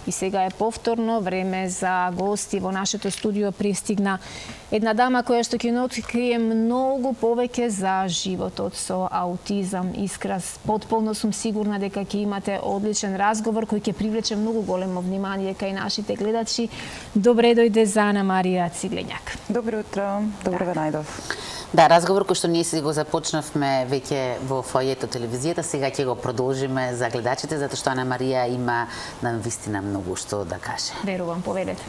И сега е повторно време за гости. Во нашето студио пристигна една дама која што ќе открие многу повеќе за животот со аутизам. Искра, потполно сум сигурна дека ќе имате одличен разговор кој ќе привлече многу големо внимание кај нашите гледачи. Добре дојде за Ана Марија Циглењак. Добро утро, добро ве најдов. Да, разговор кој што ние си го започнавме веќе во фојето телевизијата, сега ќе го продолжиме за гледачите, затоа што Ана Марија има навистина многу што да каже. Верувам, поведете.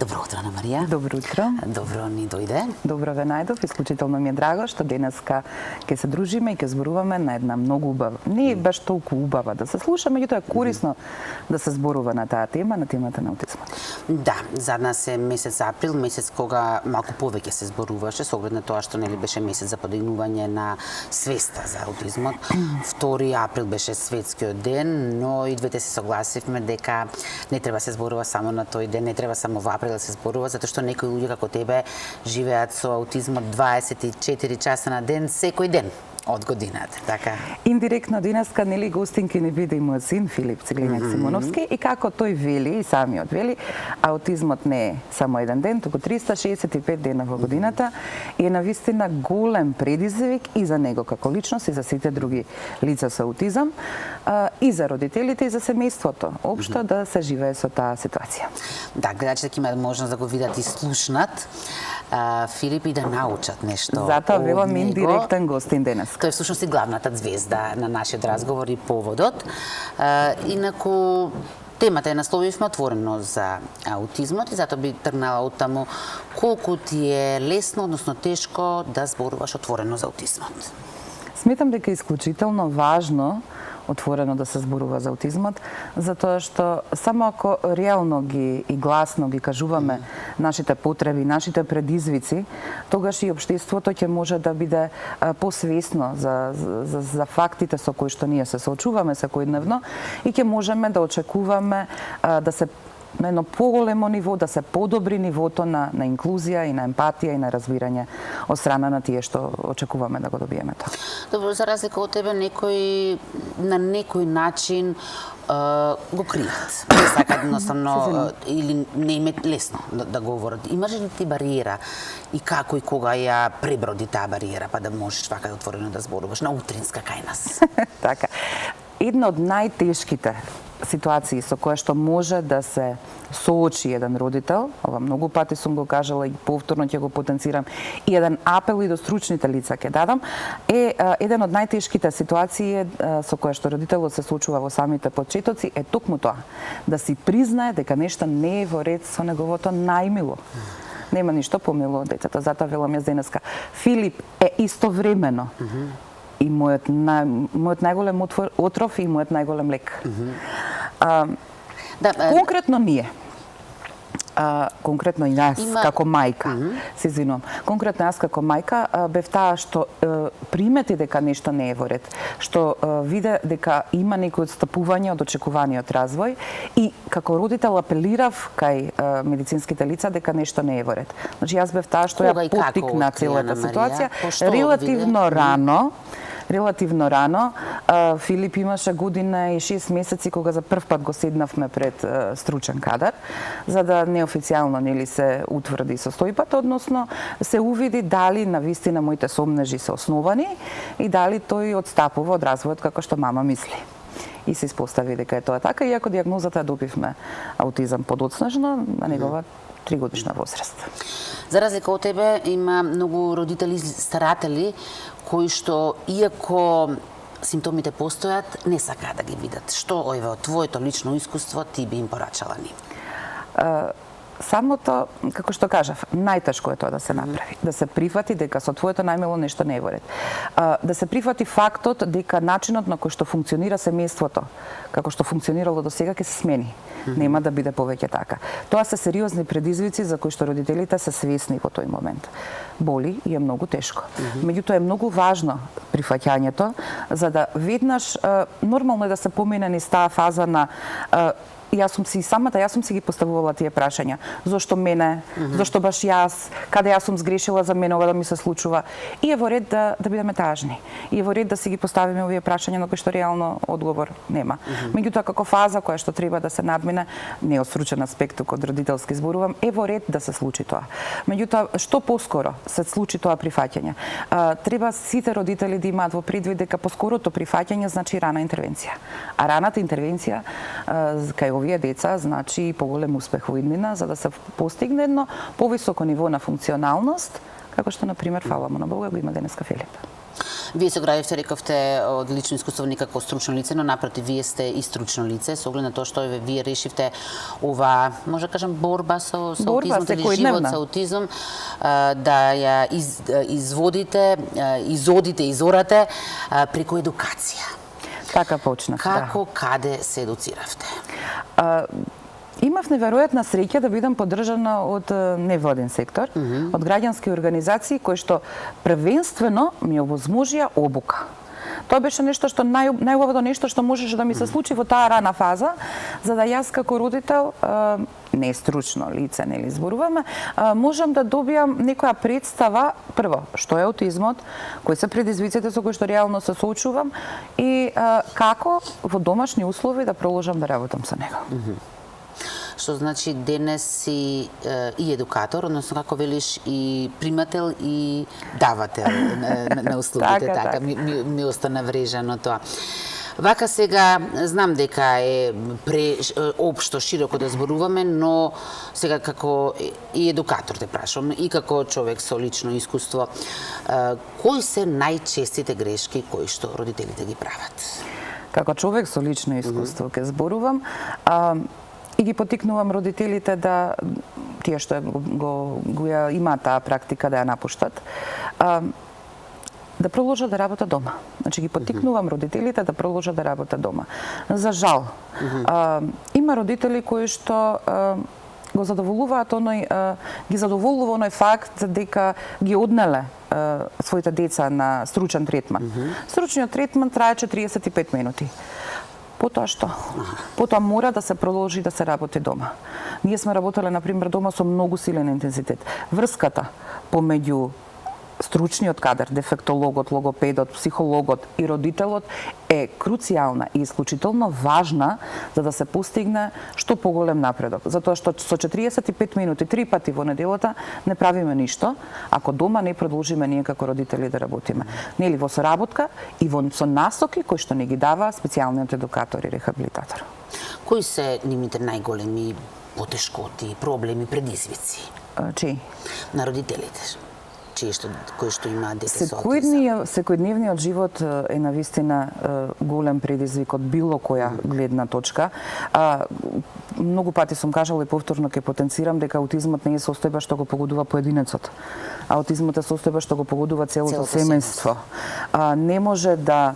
Добро утро, Ана Марија. Добро утро. Добро ни дојде. Добро ве најдов, исклучително ми е драго што денеска ќе се дружиме и ќе зборуваме на една многу убава. Не е баш толку убава да се слуша, меѓутоа е корисно да се зборува на таа тема, на темата на аутизмот. Да, за нас е месец април, месец кога малку повеќе се зборуваше со оглед на тоа што нели беше месец за подигнување на свеста за аутизмот. 2 април беше светскиот ден, но и двете се согласивме дека не треба се зборува само на тој ден, не треба само во април да се зборува, затоа што некои луѓе како тебе живеат со аутизмот 24 часа на ден, секој ден од годината, така? Индиректно денеска нели гостинки не биде и мојот син Филип Циглењак Симоновски и како тој вели и самиот вели, аутизмот не е само еден ден, туку 365 дена во годината и е навистина голем предизвик и за него како личност и за сите други лица со аутизам, и за родителите и за семејството, општо да се живее со таа ситуација. Да, гледачите ќе имаат можност да го видат и слушнат Филип и да научат нешто. Затоа велам индиректен гостин денес. Тој е всушност и главната звезда на нашиот разговор и поводот. Инаку темата е насловивме отворено за аутизмот и затоа би тргнала од таму колку ти е лесно, односно тешко да зборуваш отворено за аутизмот. Сметам дека е исклучително важно отворено да се зборува за аутизмот, затоа што само ако реално ги и гласно ги кажуваме нашите потреби, нашите предизвици, тогаш и општеството ќе може да биде посвесно за фактите со кои што ние се соочуваме секојдневно и ќе можеме да очекуваме да се на едно поголемо ниво, да се подобри нивото на инклузија и на емпатија и на разбирање од страна на тие што очекуваме да го добиеме тоа. Добро, за разлика од тебе, некои на некој начин го кријат. Не сакаат едноставно или не им е лесно да говорат. Имаш ли ти бариера и како и кога ја преброди таа бариера, па да можеш вака отворено да зборуваш на утринска кај нас? Така. Една од најтешките ситуации со која што може да се соочи еден родител, ова многу пати сум го кажала и повторно ќе го потенцирам, и еден апел и до стручните лица ќе дадам, е еден од најтешките ситуации со која што родителот се случува во самите почетоци е токму тоа, да си признае дека нешто не е во ред со неговото најмило. Нема ништо помило од децата, затоа велам јас денеска. Филип е истовремено и мојот најголем отров и мојот најголем лек. Конкретно ние, конкретно и јас како мајка, се извинувам, конкретно јас како мајка бев таа што примети дека нешто не е во ред, што виде дека има некои отстапување од очекуваниот развој и како родител апелирав кај медицинските лица дека нешто не е во ред. Значи јас бев таа што ја поттикна целата ситуација релативно рано. Филип имаше година и 6 месеци кога за прв пат го седнавме пред стручен кадар, за да неофицијално нели се утврди состојбата, односно се увиди дали навистина моите сомнежи се основани и дали тој одстапува од развојот како што мама мисли. И се испостави дека е тоа така, иако дијагнозата добивме аутизам подоцнежно на негова 3-годишна возраст. За разлика од тебе, има многу родители, старатели кои што, иако симптомите постојат, не сакаат да ги видат. Што од твоето лично искуство ти би им порачала ни? Самото, како што кажав, најтешко е тоа да се направи. Да се прифати дека со твоето најмило нешто не е во ред. Да се прифати фактот дека начинот на кој што функционира семејството, како што функционирало до сега, ќе се смени. Нема да биде повеќе така. Тоа се сериозни предизвици за кои што родителите се свесни во тој момент. Боли и е многу тешко. Меѓутоа е многу важно прифаќањето, за да веднаш нормално е да се помине низ таа фаза на јас сум си ги поставувала тие прашања. Зошто мене? Зошто баш јас? Каде јас сум сгрешила за мене ова да ми се случува? И е во ред да бидеме тажни. И е во ред да си ги поставиме овие прашања на кои што реално одговор нема. Меѓутоа како фаза која што треба да се надмине, не од стручен аспект, туку од родителски зборувам, е во ред да се случи тоа. Меѓутоа, што поскоро се случи тоа прифаќање? Треба сите родители да имаат во предвид дека поскорото прифаќање значи рана интервенција. А раната интервенција кај овие деца значи и поголем успех во иднина за да се постигне едно повисоко ниво на функционалност, како што на пример фала му на Бога го има денеска Филип. Вие се оградивте, рековте, од лично искуство никако стручно лице, но напротив, вие сте и стручно лице, со оглед на тоа што вие решивте ова, може да кажам, борба со аутизмот или живот со аутизм, да ја изводите, изорате преку едукација. Така почнав, Како, каде се едуциравте? Имав неверојатна среќа да бидам поддржана од невладин сектор, од граѓански организации кои што првенствено ми овозможија обука. Тоа беше нешто што најубавото нешто што можеше да ми се случи во таа рана фаза, за да јас како родител, не стручно лице, нели зборуваме, можам да добијам некоја представа, прво, што е аутизмот, кои се предизвиците со кои што реално се соочувам и како во домашни услови да продолжам да работам со него. Што значи денес си и едукатор, односно како велиш и примател и давател на услугите, така. Ми остана врежано тоа. Вака сега, знам дека е општо, широко да зборуваме, но сега како и едукатор те прашувам, и како човек со лично искуство, кои се најчестите грешки кои што родителите ги прават? Како човек со лично искуство ке зборувам, и ги потикнувам родителите да тие што го имаат таа практика да ја напуштат, да продолжат да работат дома. Значи ги потикнувам родителите да продолжат да работат дома. За жал, има родители кои што го задоволуваат ги задоволува оној факт дека ги однеле своите деца на стручен третман. Стручниот третман трае 45 минути. Потоа што? Потоа мора да се продолжи да се работи дома. Ние сме работеле, например, дома со многу силен интензитет. Врската помеѓу стручниот кадар, дефектологот, логопедот, психологот и родителот е круцијална и исклучително важна за да се постигне што поголем напредок. Затоа што со 45 минути 3 пати во неделата не правиме ништо, ако дома не продолжиме ние како родители да работиме. Нели во соработка и со насоки кои што не ги дава специјалниот едукатор и рехабилитатор. Кои се нивните најголеми потешкоти, проблеми, предизвици? Чии? На родителите. Кои што имаат дете со аутизам. Секојдневниот живот е навистина голем предизвик од било која гледна точка. Многу пати сум кажала и повторно ќе потенцирам дека аутизмот не е состојба што го погодува поединецот. Аутизмот е состојба што го погодува целото семејство. Не може да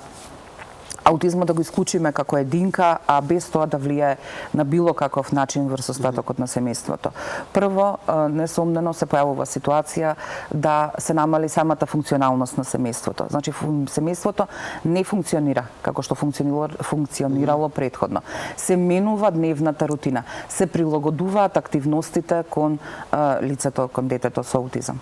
аутизмот да го исклучиме како единка, а без тоа да влијае на било каков начин врз остатокот на семејството. Прво, несомнено се појавува ситуација да се намали самата функционалност на семејството. Значи, семејството не функционира како што функционирало претходно. Се менува дневната рутина, се прилагодуваат активностите кон лицето, кон детето со аутизам.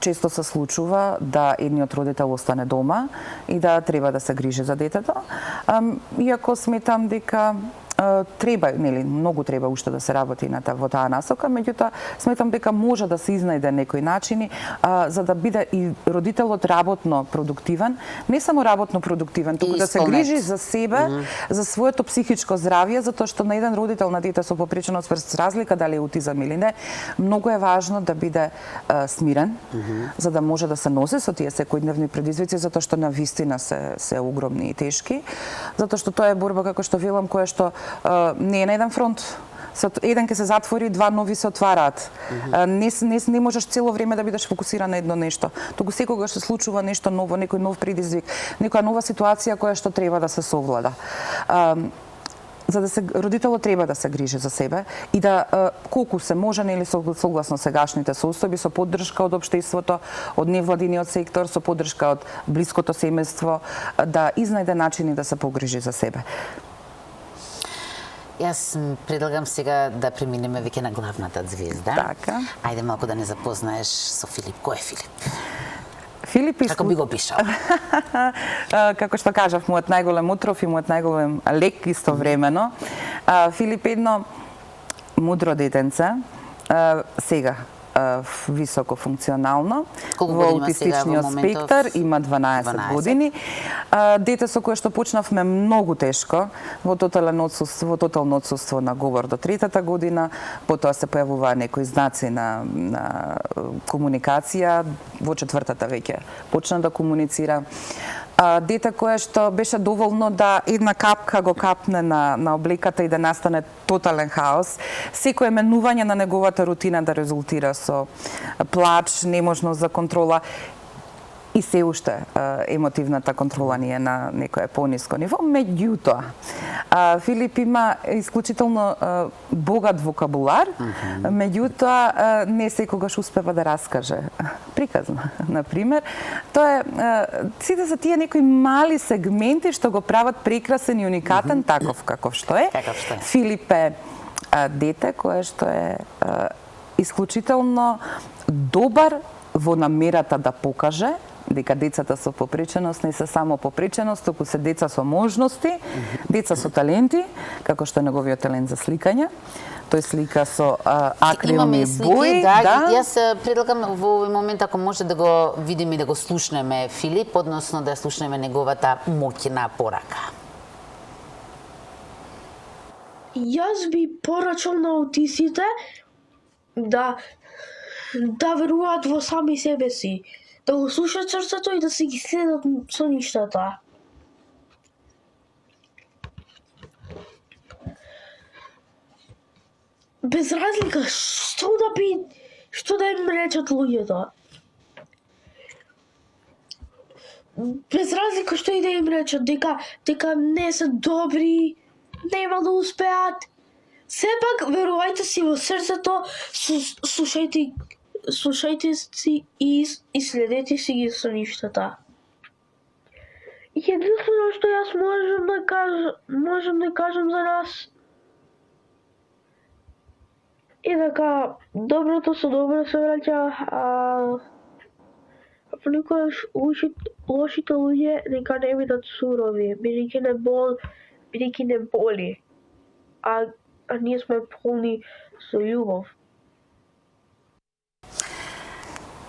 Често се случува да едниот родител остане дома и да треба да се грижи за детето, иако сметам дека треба, нели, многу треба уште да се работи во таа насока, меѓутоа сметам дека може да се изнајде некои начини за да биде и родителот работно продуктивен, не само работно продуктивен, туку да се грижи за себе, за своето психичко здравје, затоа што на еден родител на дете со попречено сврст разлика дали е аутизам или не, многу е важно да биде смирен, за да може да се носи со тие секојдневни предизвици, затоа што навистина се огромни и тешки, затоа што тоа е борба, како што велам, која што не е на еден фронт. Еден ќе се затвори, два нови се отвараат. Не можеш цело време да бидеш фокусиран на едно нешто. Туку секогаш се случува нешто ново, некој нов предизвик, некоја нова ситуација која што треба да се совлада. За да се родителот треба да се грижи за себе и да колку се може, нели, согласно сегашните состојби, со поддршка од општеството, од невладиниот сектор, со поддршка од блиското семејство, да изнајде начини да се погрижи за себе. Јас предлагам сега да преминеме веќе на главната звезда. Така. Ајде малку да не запознаеш со Филип. Кој е Филип? Филип Како би го пишал? Како што кажав, мојот најголем утров и мојот најголем лек истовремено. Филип е едно мудро детенце, сега високо функционално, во аутистичниот спектар, има 12 години. Дете со кое што почнавме многу тешко, во тотално отсуство на говор до 3-та година, потоа се појавуваа некои знаци на комуникација, во 4-та веќе почна да комуницира. Дете кое што беше доволно да една капка го капне на облеката и да настане тотален хаос. Секое менување на неговата рутина да резултира со плач, неможност за контрола и се уште емотивната контрола ни е на некое пониско ниво. Меѓутоа, Филип има исклучително богат вокабулар, меѓутоа не секогаш успева да раскаже приказно. Например, тоа е сите се тие некои мали сегменти што го прават прекрасен и уникатен таков каков што е. Филип е дете кое што е исклучително добар во намерата да покаже дека децата со попреченост не се само попреченост, туку се деца со можности, деца со таленти, како што е неговиот талент за сликање. Тој слика со акрилни бои. Да. Јас предлагам во овој момент, ако може да го видиме и да го слушнеме Филип, односно да слушнеме неговата моќна порака. Јас би порачал на аутистите да веруваат во сами себе си, да го слушаат срцето и да се ги следат со ништата. Без разлика што да им речат луѓето. Без разлика што и да им речат дека не се добри, нема да успеат. Сепак верувајте си во срцето, слушајте си и следете си ги со ништата. Единствено што јас можам да кажам за нас е дека доброто со добро се враќа, а понекогаш лошите луѓе нека не бидат сурови, бидејќи не боли, а ние сме полни со љубов.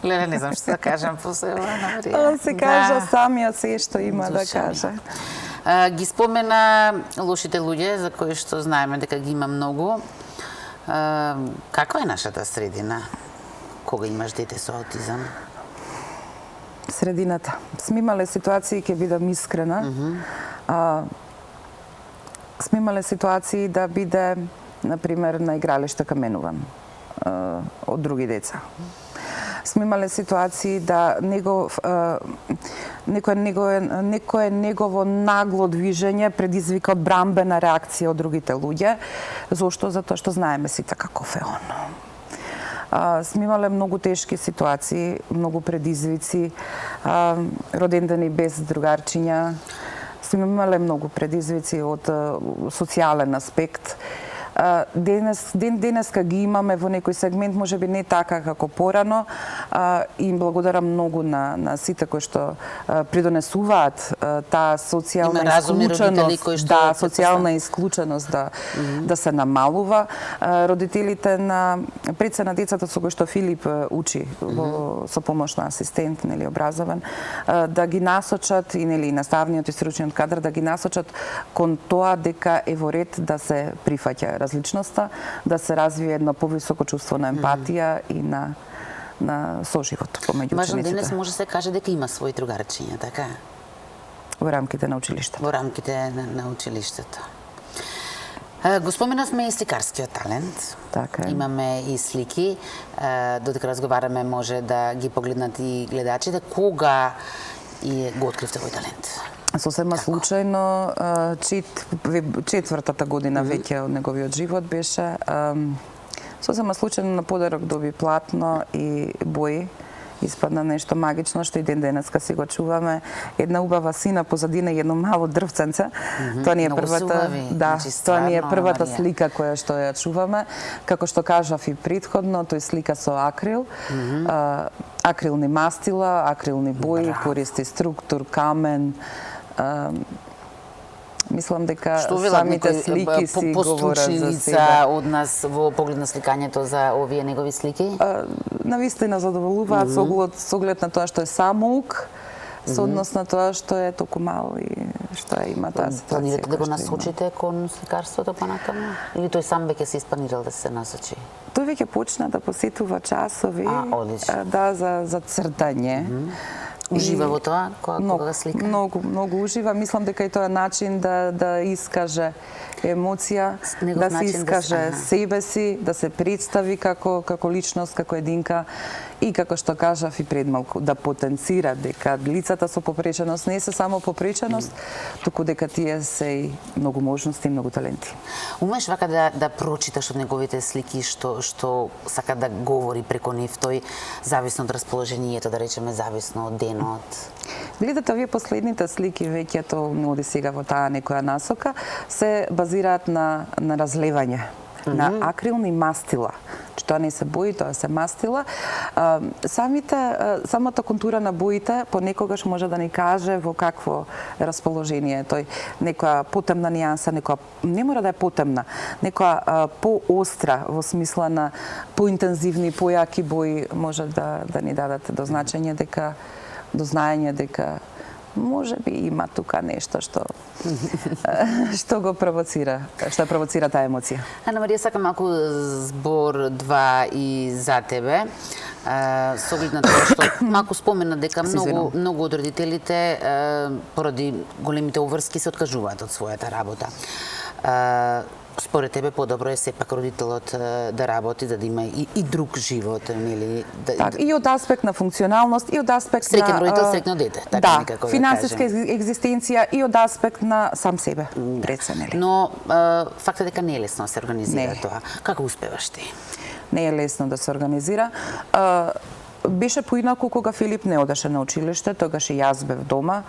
Леле, не знам што да кажам после ова, Марија. Он се кажа самиот се што има да каже. Ги спомена лошите луѓе, за кои што знаеме дека ги има многу. Каква е нашата средина кога имаш дете со аутизам? Средината. Сме имале ситуации, ќе бидам искрена, сме имале ситуации да биде, например, на игралиште каменуван од други деца. Сме имале ситуации да некое негово нагло движење предизвика одбранбена реакција од другите луѓе. Зошто? Затоа што знаеме сите каков е он. Сме имале многу тешки ситуации, многу предизвици, родендени без другарчиња. Сме имале многу предизвици од социјален аспект. Денеска ги имаме во некој сегмент, можеби не така како порано, и им благодарам многу на сите кои што придонесуваат таа социјална исклученост, социјална исклученост да се намалува. Родителите пред се на децата со кои што Филип учи со помош на асистент, образован, да ги насочат и наставниот и стручниот кадар да ги насочат кон тоа дека е во ред да се прифаќа различноста, да се развие едно повисоко чувство на емпатија и на соживот помеѓу учениците. Денес може се каже дека има своји другарчиња, така? Во рамките на училиштето. Во рамките на училиштето. Го споменавме и сликарскиот талент. Така е. Имаме и слики. Додека разговараме може да ги погледнат и гледачите. Кога го откривте овој талент? Сосема случајно, четвртата година веќе од неговиот живот беше, сосема случајно на подарок доби платно и бои Испадна нешто магично што и ден денеска си го чуваме. Една убава сина позадина и едно мало дрвценце. Тоа ни е првата, тоа ни е првата слика која што ја чуваме. Како што кажав и претходно, тој слика со акрил. Акрилни мастила, акрилни бои, користи структур, камен. Мислам дека самите слики си говорат за себе. Од нас во поглед на сликањето за овие негови слики? Навистина задоволуваат со оглед на тоа што е самоук, со однос на тоа што е толку мал и што има таа ситуација. Планирате да го насочите кон сликарството понатаму? Или тој сам веќе се испланирал да се насочи? Тој веќе почна да посетува часови за цртање. Ужива во тоа кога го слика? Многу ужива. Мислам дека и тоа е начин да искаже емоција, да се искаже себе си, да се представи како личност, како единка и како што кажав и пред малку, да потенцира дека лицата со попреченост не се само попреченост, туку дека тие се и многу можности и многу таленти. Умеш вака да прочиташ од неговите слики што сака да говори преко нив, тој зависно од расположението, да речеме зависно од денот? Гледате, овие последните слики, веќе тоа оди сега во таа некоја насока, се базираат на разлевање, на акрилни мастила. Тоа не се бои, тоа се мастила. Самата контура на боите понекогаш може да ни каже во какво расположение тој. Некоја потемна нијанса, не мора да е потемна, некоја поостра во смисла на поинтензивни, појаки бои може да ни дадат до знаење дека може би има тука нешто што го провоцира, што провоцира таа емоција. Ана Марија, сакам малку збор два и за тебе. Со оглед на тоа што малку спомена дека многу од родителите поради големите уврски се откажуваат од својата работа. Според тебе подобро е сепак родителот да работи, да има и друг живот, нели? И од аспект на функционалност, и од аспект на среќен родител, среќно дете, така некако да финансиска екзистенција и од аспект на сам себе, нели? Но фактот дека не е лесно да се организира тоа. Како успеваш ти? Не е лесно да се организира. Беше поинаку кога Филип не одеше на училиште, тогаш и јас бев дома.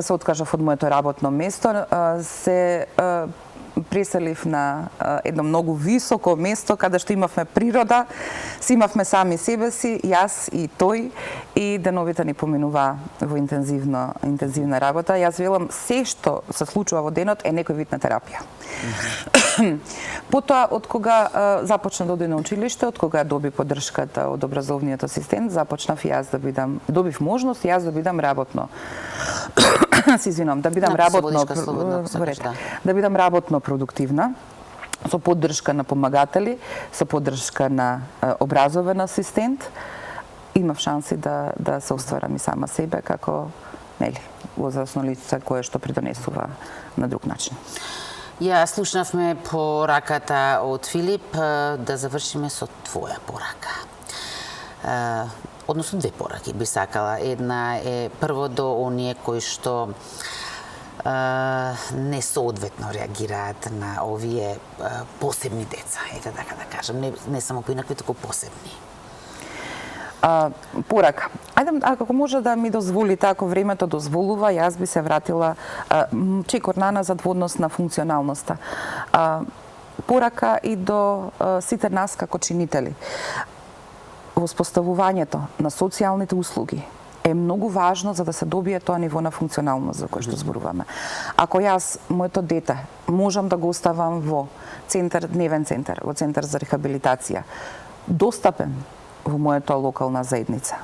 Се откажав од моето работно место, се преселив на едно многу високо место каде што имавме природа, си имавме сами себе си, јас и тој, и деновите ни поминува во интензивна работа. Јас велам, се што се случува во денот е некој вид на терапија. Потоа, од кога започна да оди на училиште, од кога доби поддршката од образовниот асистент, започнав јас да бидам, добив можност јас да бидам работно да бидам работно продуктивна, со поддршка на помагатели, со поддршка на образовен асистент. Имав шанси да се остварам и сама себе како возрасно лице кое што придонесува на друг начин. Ја слушнавме пораката од Филип, да завршиме со твоја порака. Односно две пораки би сакала. Една е прво до оние кои што несоодветно реагираат на овие посебни деца, ете така да кажем, не само поинакви, туку посебни. Порака. Ајде, ако може да ми дозволите, ако времето дозволува, јас би се вратила чекор наназад во однос на функционалноста. Порака и до сите нас како чинители. Воспоставувањето на социјалните услуги е многу важно за да се добие тоа ниво на функционалност за кој што зборуваме. Ако јас, моето дете, можам да го оставам во центар, дневен центар, во центар за рехабилитација, достапен во мојата локална заедница,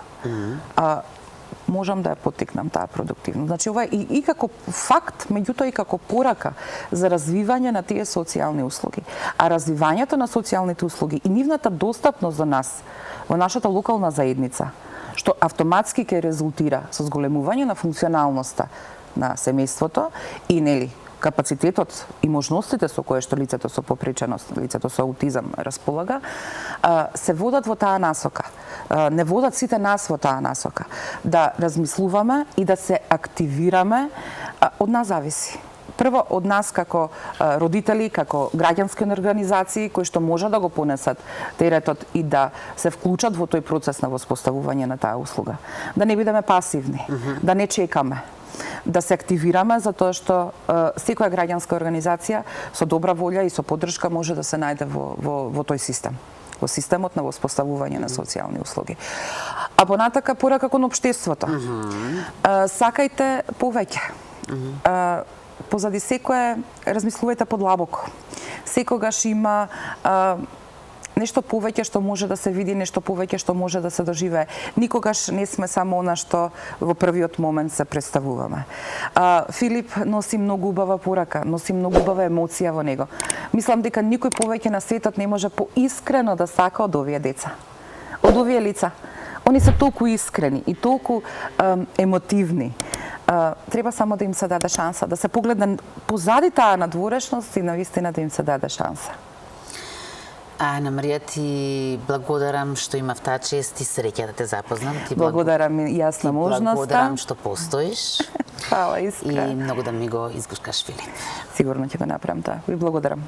можам да ја поттикнам таа продуктивност. Значи, ова е и како факт, меѓутоа и како порака за развивање на тие социјални услуги. А развивањето на социјалните услуги и нивната достапност за нас во нашата локална заедница, што автоматски ќе резултира со зголемување на функционалноста на семејството и капацитетот и можностите со кое што лицето со попреченост, лицето со аутизам располага, се водат во таа насока. Не водат сите нас во таа насока. Да размислуваме и да се активираме, од нас зависи. прво од нас како родители, како граѓански организации кои што може да го понесат теретот и да се вклучат во тој процес на воспоставување на таа услуга. Да не бидеме пасивни, да не чекаме, да се активираме, затоа што секоја граѓанска организација со добра волја и со поддршка може да се најде во тој систем, во системот на воспоставување на социјални услуги. А понатака порака кон општеството. Сакајте повеќе. Позади секое размислувајте подлабоко. Секогаш има нешто повеќе што може да се види, нешто повеќе што може да се доживее. Никогаш не сме само она што во првиот момент се представуваме. Филип носи многу убава порака, носи многу убава емоција во него. Мислам дека никој повеќе на светот не може поискрено да сака од овие деца. Од овие лица. Они се толку искрени и толку емотивни. Треба само да им се даде шанса, да се погледне позади таа надворешност и навистина да им се даде шанса. Ајна Марија, ти благодарам што имав таа чест и среќа да те запознам. Благодарам и јас на можноста. Благодарам што постоиш. Фала, искра. И многу да ми го изгушкаш, Филип. Сигурно ќе го направам тоа. Ви благодарам.